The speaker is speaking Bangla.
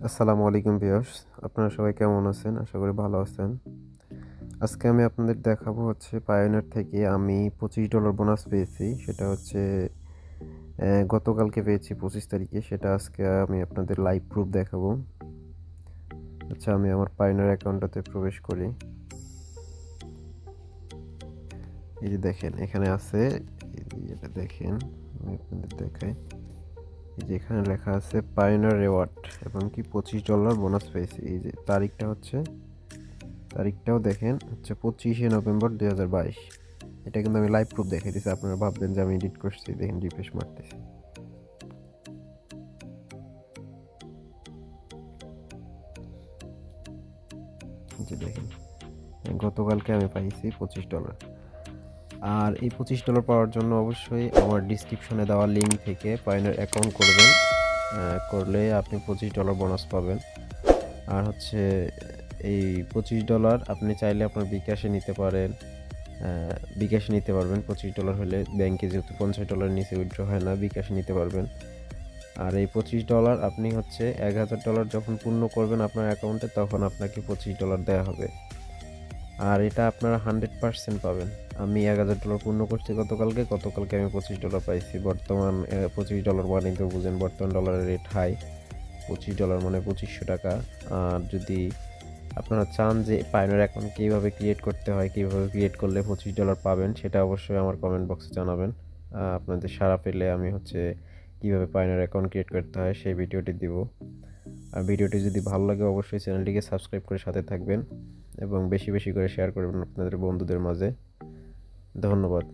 আসসালামু আলাইকুম ভিউয়ার্স, আপনারা সবাই কেমন আছেন? আশা করি ভালো আছেন। আজকে আমি আপনাদের দেখাবো হচ্ছে পায়োনিয়ার থেকে আমি $25 বোনাস পেয়েছি। সেটা হচ্ছে গতকালকে পেয়েছি 25 তারিখে। সেটা আজকে আমি আপনাদের লাইভ প্রুফ দেখাবো। আচ্ছা, আমি আমার পায়োনিয়ার অ্যাকাউন্টটাতে প্রবেশ করি। এই যে দেখেন এখানে আছে, এটা দেখেন, আমি আপনাদের দেখাই। এই যে এখানে লেখা আছে পায়োনিয়ার রিওয়ার্ড এবং কি $25 বোনাস পেয়েছি। এই যে তারিখটাও দেখেন হচ্ছে 25শে নভেম্বর 2022। এটা কিন্তু আমি লাইভ প্রুফ দেখাই দিচ্ছি, আপনারা ভাববেন যে আমি এডিট করছি। দেখেন, রিফ্রেশ মারতেছি, যে দেখেন গতকালকে আমি পাইছি $25। আর এই $25 পাওয়ার জন্য অবশ্যই আমার ডিসক্রিপশনে দেওয়া লিঙ্ক থেকে পায়োনিয়ার অ্যাকাউন্ট করবেন। করলে আপনি $25 বোনাস পাবেন। আর হচ্ছে এই $25 আপনি চাইলে আপনার বিকাশে নিতে পারেন। বিকাশে নিতে পারবেন। $25 হলে ব্যাংকে যেহেতু $50 নিচে উইথড্র হয় না, বিকাশে নিতে পারবেন। আর এই $25 আপনি হচ্ছে $1000 যখন পূর্ণ করবেন আপনার অ্যাকাউন্টে, তখন আপনাকে $25 দেওয়া হবে। আর এটা আপনারা 100% পাবেন। আমি $1000 পূর্ণ করছি গতকালকে আমি $25 পাইছি। বর্তমান $25 মানে তো বুঝেন, বর্তমান ডলারের রেট হাই। $25 মানে 2500 টাকা। আর যদি আপনারা চান যে পায়োনিয়ার অ্যাকাউন্ট কীভাবে ক্রিয়েট করতে হয়, কীভাবে ক্রিয়েট করলে $25 পাবেন, সেটা অবশ্যই আমার কমেন্ট বক্সে জানাবেন। আপনাদের সাড়া পেলে আমি হচ্ছে কীভাবে পায়োনিয়ার অ্যাকাউন্ট ক্রিয়েট করতে হয় সেই ভিডিওটি দিব। আর ভিডিওটি যদি ভালো লাগে অবশ্যই চ্যানেলটিকে সাবস্ক্রাইব করে সাথে থাকবেন এবং বেশি বেশি করে শেয়ার করবেন আপনাদের বন্ধুদের মাঝে। ধন্যবাদ।